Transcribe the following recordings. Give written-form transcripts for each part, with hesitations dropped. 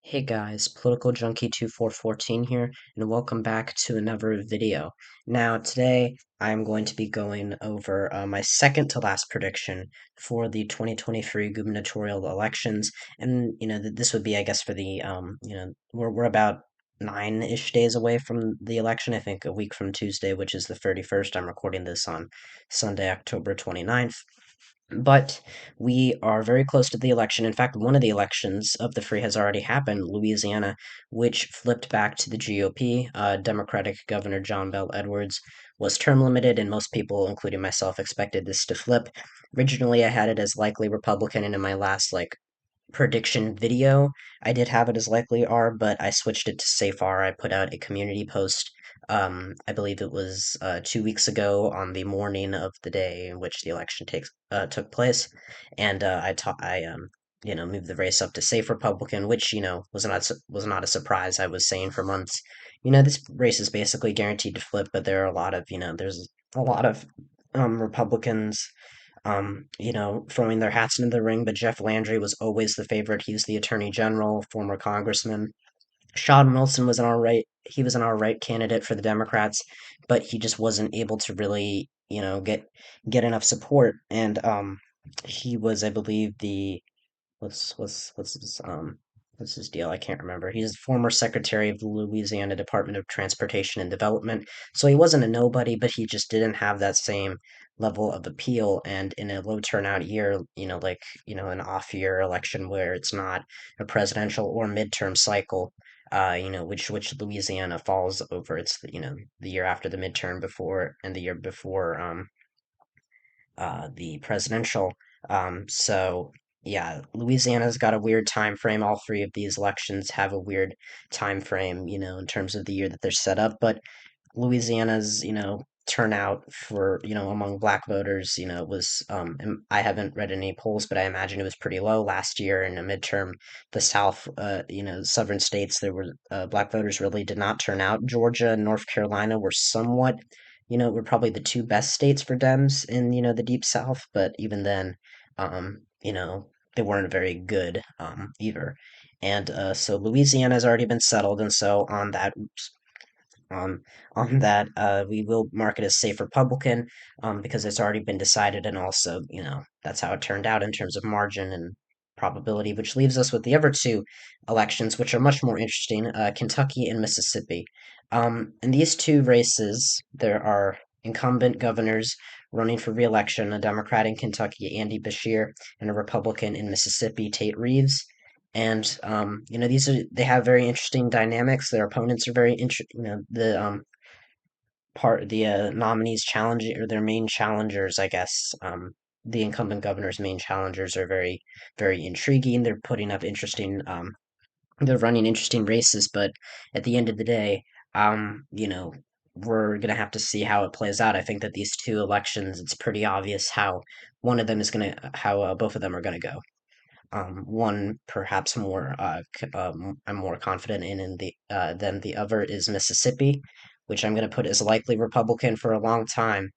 Hey guys, Political Junkie 2414 here, and welcome back to another video. Now, today I'm going to be going over my second to last prediction for the 2023 gubernatorial elections, and this would be, I guess, for the we're about 9-ish days away from the election. I think a week from Tuesday, which is the 31st. I'm recording this on Sunday, October 29th. But we are very close to the election. In fact, one of the elections of the free has already happened, Louisiana, which flipped back to the GOP. Democratic Governor John Bel Edwards was term limited, and most people, including myself, expected this to flip. Originally, I had it as likely Republican, and in my last prediction video. I did have it as likely R, but I switched it to safe R. I put out a community post. I believe it was 2 weeks ago on the morning of the day in which the election took place, and I moved the race up to safe Republican, which was not a surprise. I was saying for months, this race is basically guaranteed to flip, but there are a lot of there's a lot of Republicans throwing their hats into the ring, but Jeff Landry was always the favorite. He's the attorney general, former congressman. Sean Wilson was an all right candidate for the Democrats, but he just wasn't able to really, get enough support. And he was, I believe, the what's his deal? I can't remember. He's former secretary of the Louisiana Department of Transportation and Development. So he wasn't a nobody, but he just didn't have that same level of appeal. And in a low turnout year, an off year election where it's not a presidential or midterm cycle, which Louisiana falls over. It's the year after the midterm before and the year before the presidential. So yeah, Louisiana's got a weird time frame. All three of these elections have a weird time frame, in terms of the year that they're set up. But Louisiana's, turnout for, among black voters, was, and I haven't read any polls, but I imagine it was pretty low last year in a midterm. The South, southern states, there were black voters really did not turn out. Georgia and North Carolina were somewhat, were probably the two best states for Dems in, the deep South, but even then, they weren't very good, either. And so Louisiana has already been settled, and so um, on that, we will mark it as safe Republican, because it's already been decided, and also, that's how it turned out in terms of margin and probability, which leaves us with the other two elections, which are much more interesting, Kentucky and Mississippi. In these two races, there are incumbent governors running for re-election, a Democrat in Kentucky, Andy Beshear, and a Republican in Mississippi, Tate Reeves. And they have very interesting dynamics. Their opponents are very the nominees challenging or their main challengers, I guess. The incumbent governor's main challengers are very, very intriguing. They're running interesting races, but at the end of the day, we're gonna have to see how it plays out. I think that these two elections, it's pretty obvious how both of them are gonna go. One perhaps I'm more confident in the than the other is Mississippi, which I'm going to put as likely Republican for a long time.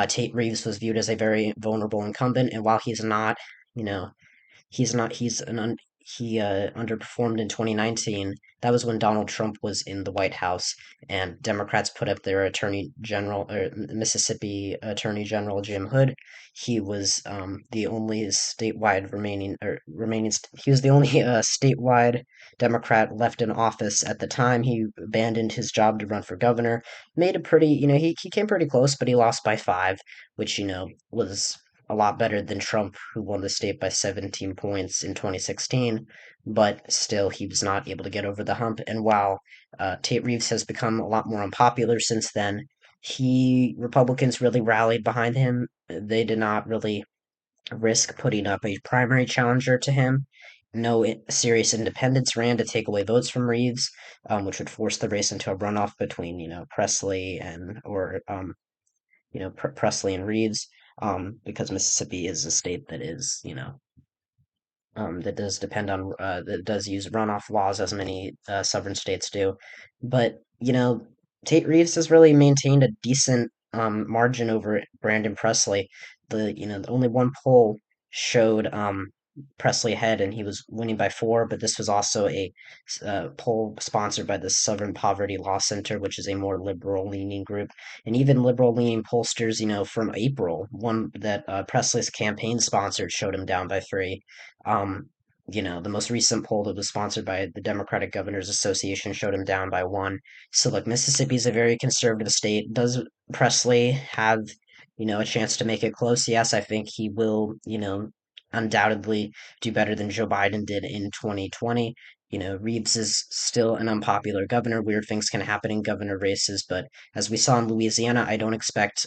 Tate Reeves was viewed as a very vulnerable incumbent, and while he's not, you know, he's not. He underperformed in 2019. That was when Donald Trump was in the White House, and Democrats put up their Attorney General, or Mississippi Attorney General Jim Hood. He was the only statewide remaining, or remaining. He was the only statewide Democrat left in office at the time. He abandoned his job to run for governor. Made a pretty, he came pretty close, but he lost by 5, which was a lot better than Trump, who won the state by 17 points in 2016, but still he was not able to get over the hump. And while Tate Reeves has become a lot more unpopular since then, Republicans really rallied behind him. They did not really risk putting up a primary challenger to him. No serious independents ran to take away votes from Reeves, which would force the race into a runoff between Presley and Reeves, because Mississippi is a state that is, that does depend on, that does use runoff laws as many southern states do. But, Tate Reeves has really maintained a decent margin over Brandon Presley. Only one poll showed Presley ahead, and he was winning by 4. But this was also a poll sponsored by the Southern Poverty Law Center, which is a more liberal-leaning group. And even liberal-leaning pollsters, from April, one that Presley's campaign sponsored showed him down by 3. Um, the most recent poll that was sponsored by the Democratic Governors Association showed him down by 1. So, look, Mississippi is a very conservative state. Does Presley have, a chance to make it close? Yes, I think he will, undoubtedly do better than Joe Biden did in 2020. Reeves is still an unpopular governor. Weird things can happen in governor races, but as we saw in Louisiana, I don't expect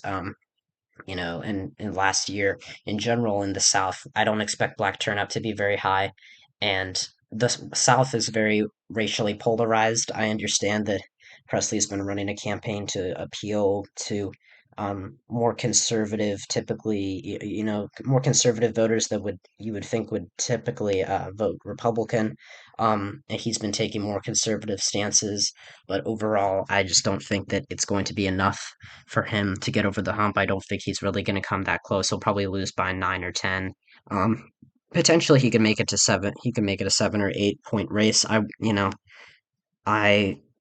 in last year in general in the South, I don't expect black turnout to be very high. And the South is very racially polarized. I understand that Presley's been running a campaign to appeal to more conservative, typically, more conservative voters that you would think would typically vote Republican. And he's been taking more conservative stances, but overall, I just don't think that it's going to be enough for him to get over the hump. I don't think he's really going to come that close. He'll probably lose by 9 or 10. Um, Potentially he could make it to 7. He could make it a 7 or 8 point race. I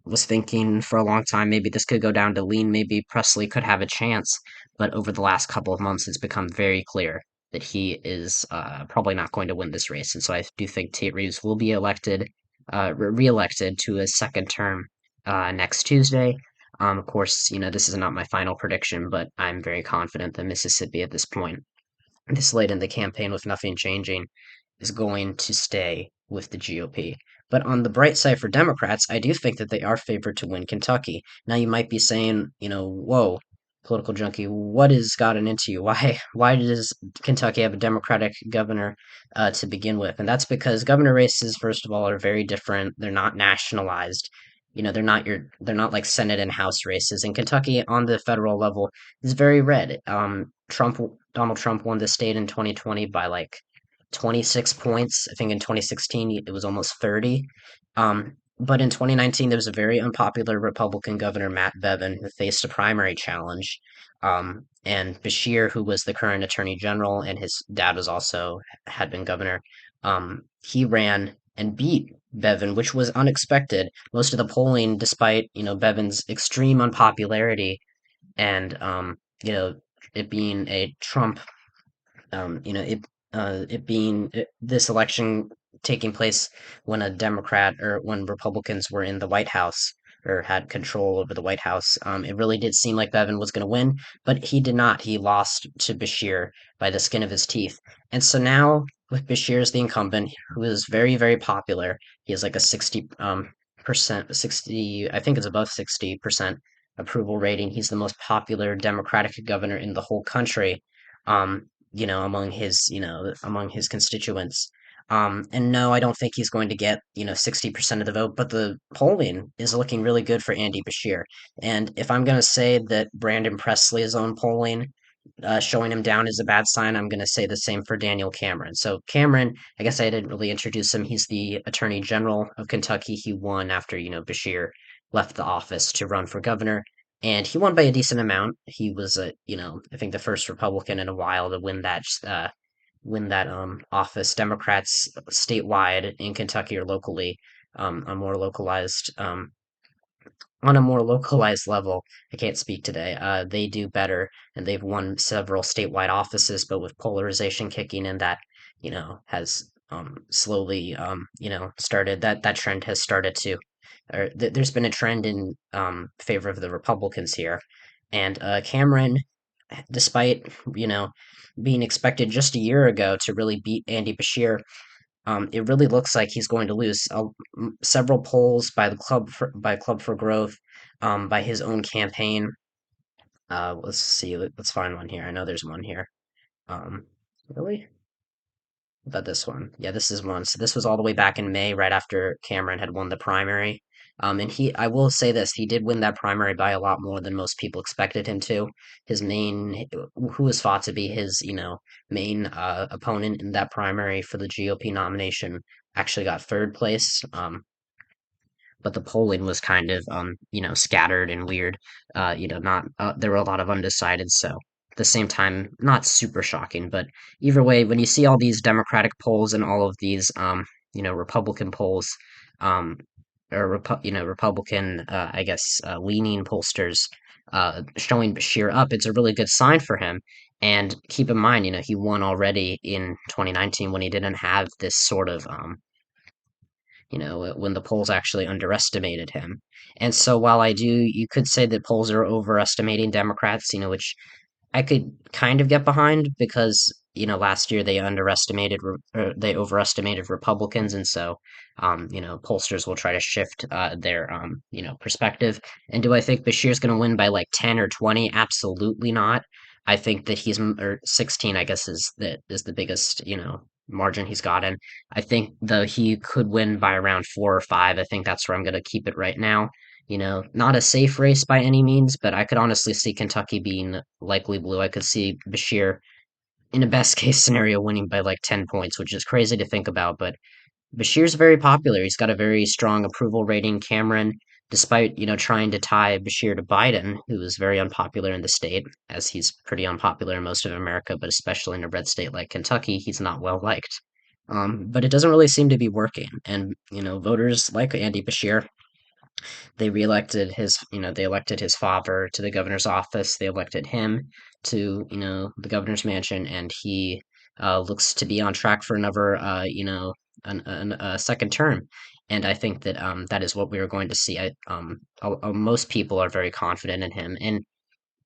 was thinking for a long time maybe this could go down to lean. Maybe Presley could have a chance, but over the last couple of months, it's become very clear that he is probably not going to win this race. And so I do think Tate Reeves will be elected, reelected to a second term next Tuesday. Of course, this is not my final prediction, but I'm very confident that Mississippi at this point, this late in the campaign with nothing changing, is going to stay with the GOP. But on the bright side for Democrats, I do think that they are favored to win Kentucky. Now you might be saying, whoa, political junkie, what has gotten into you? Why does Kentucky have a Democratic governor to begin with? And that's because governor races, first of all, are very different. They're not nationalized. They're not like Senate and House races. In Kentucky, on the federal level, is very red. Donald Trump won the state in 2020 by like 26 points. I think in 2016 it was almost 30. But in 2019 there was a very unpopular Republican governor, Matt Bevin, who faced a primary challenge. And Bashir, who was the current attorney general, and his dad was also had been governor, he ran and beat Bevin, which was unexpected. Most of the polling, despite Bevin's extreme unpopularity and you know it being a Trump it being this election taking place when a Democrat or when Republicans were in the White House or had control over the White House, it really did seem like Bevin was going to win, but he did not. He lost to Bashir by the skin of his teeth. And so now, with Bashir as the incumbent, who is very, very popular, he has like a 60, I think it's above 60% approval rating. He's the most popular Democratic governor in the whole country. Among his constituents. And no, I don't think he's going to get, 60% of the vote, but the polling is looking really good for Andy Bashir. And if I'm going to say that Brandon Presley's own polling showing him down is a bad sign, I'm going to say the same for Daniel Cameron. So, Cameron, I guess I didn't really introduce him. He's the Attorney General of Kentucky. He won after, Bashir left the office to run for governor. And he won by a decent amount. He was, I think the first Republican in a while to win that office. Democrats statewide in Kentucky or locally, on more localized on a more localized level, I can't speak today. They do better, and they've won several statewide offices. But with polarization kicking in, that has slowly started that trend has started to, or there's been a trend in favor of the Republicans here, and Cameron, despite being expected just a year ago to really beat Andy Bashir, it really looks like he's going to lose. Several polls by Club for Growth, by his own campaign. Let's see. Let's find one here. I know there's one here. Um, really? About this one? Yeah, this is one. So this was all the way back in May, right after Cameron had won the primary. And I will say this, he did win that primary by a lot more than most people expected him to. Who was thought to be his, main opponent in that primary for the GOP nomination, actually got third place. But the polling was kind of, scattered and weird. Not there were a lot of undecided, so the same time, not super shocking. But either way, when you see all these Democratic polls and all of these, Republican polls, um, or Republican, I guess, leaning pollsters, showing Bashir up, it's a really good sign for him. And keep in mind, he won already in 2019 when he didn't have this sort of, when the polls actually underestimated him. And so while you could say that polls are overestimating Democrats, which I could kind of get behind because last year they overestimated Republicans, and so pollsters will try to shift their perspective. And do I think Bashir's going to win by like 10 or 20? Absolutely not. I think that or 16, I guess is the biggest margin he's gotten. I think though he could win by around 4 or 5. I think that's where I'm going to keep it right now. Not a safe race by any means, but I could honestly see Kentucky being likely blue. I could see Bashir, in a best case scenario, winning by like 10 points, which is crazy to think about. But Bashir's very popular. He's got a very strong approval rating. Cameron, despite, trying to tie Bashir to Biden, who is very unpopular in the state, as he's pretty unpopular in most of America, but especially in a red state like Kentucky, he's not well liked. But it doesn't really seem to be working. And, voters like Andy Bashir, they elected his father to the governor's office. They elected him to, the governor's mansion, and he looks to be on track for another, a second term. And I think that that is what we are going to see. Most people are very confident in him. And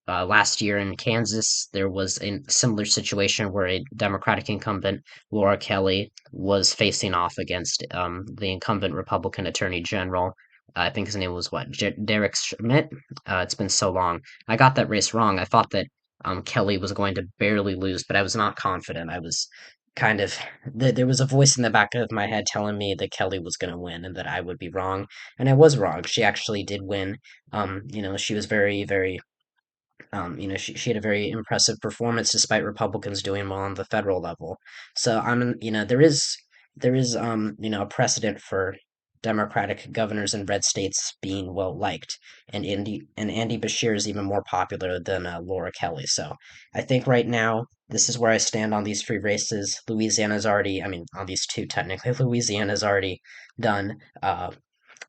last year in Kansas, there was a similar situation where a Democratic incumbent, Laura Kelly, was facing off against the incumbent Republican Attorney General. I think his name was what? Derek Schmidt? It's been so long. I got that race wrong. I thought that Kelly was going to barely lose, but I was not confident. I was kind of there was a voice in the back of my head telling me that Kelly was going to win and that I would be wrong, and I was wrong. She actually did win. She was very, very she had a very impressive performance despite Republicans doing well on the federal level. So there is a precedent for Democratic governors in red states being well liked, and Andy Bashir is even more popular than Laura Kelly. So I think right now this is where I stand on these three races. Louisiana's already, I mean, on these two technically, Louisiana's already done.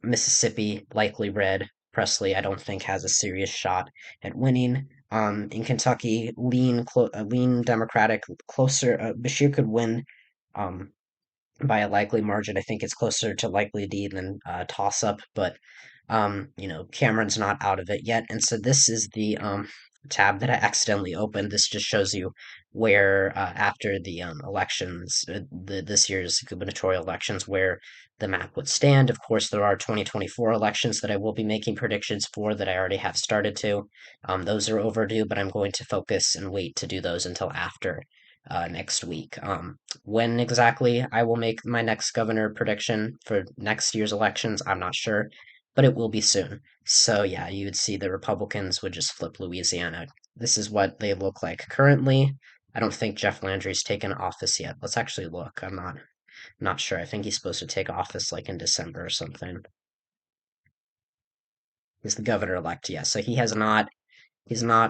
Mississippi, likely red. Presley, I don't think has a serious shot at winning. In Kentucky, lean Democratic, closer. Bashir could win um, by a likely margin. I think it's closer to likely D than toss up, but Cameron's not out of it yet, and so this is the tab that I accidentally opened. This just shows you where after the elections, this year's gubernatorial elections, where the map would stand. Of course, there are 2024 elections that I will be making predictions for that I already have started to. Those are overdue, but I'm going to focus and wait to do those until after next week. When exactly I will make my next governor prediction for next year's elections, I'm not sure, but it will be soon. So yeah, you would see the Republicans would just flip Louisiana. This is what they look like currently. I don't think Jeff Landry's taken office yet. Let's actually look. I'm not sure. I think he's supposed to take office like in December or something. He's the governor elect, yeah. So he's not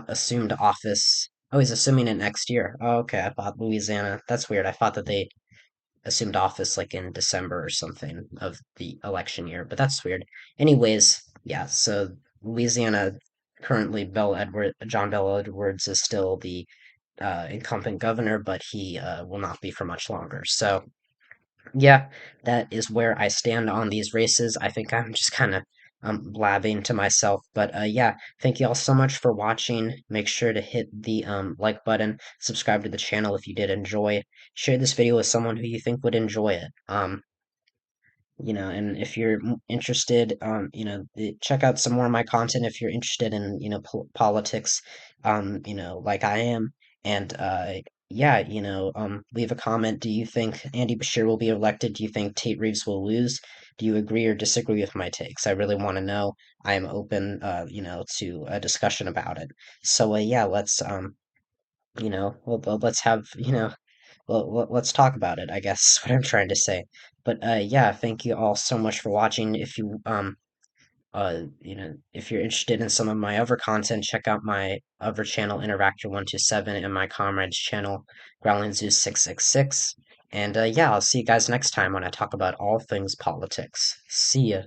assumed office. Oh, he's assuming it next year. Oh, okay. I thought Louisiana. That's weird. I thought that they assumed office like in December or something of the election year, but that's weird. Anyways, yeah, so Louisiana currently John Bell Edwards is still the incumbent governor, but he will not be for much longer. So yeah, that is where I stand on these races. I think I'm just kind of blabbing to myself, but yeah, thank you all so much for watching. Make sure to hit the like button, subscribe to the channel if you did enjoy. Share this video with someone who you think would enjoy it. And if you're interested, check out some more of my content if you're interested in, politics, like I am. And yeah, leave a comment. Do you think Andy Bashir will be elected? Do you think Tate Reeves will lose? Do you agree or disagree with my takes? I really want to know. I am open, to a discussion about it. So, yeah, let's have, let's talk about it, I guess, what I'm trying to say. But yeah, thank you all so much for watching. If you If you're interested in some of my other content, check out my other channel, Interactor127, and my comrades channel, GrowlingZeus666. And yeah, I'll see you guys next time when I talk about all things politics. See ya.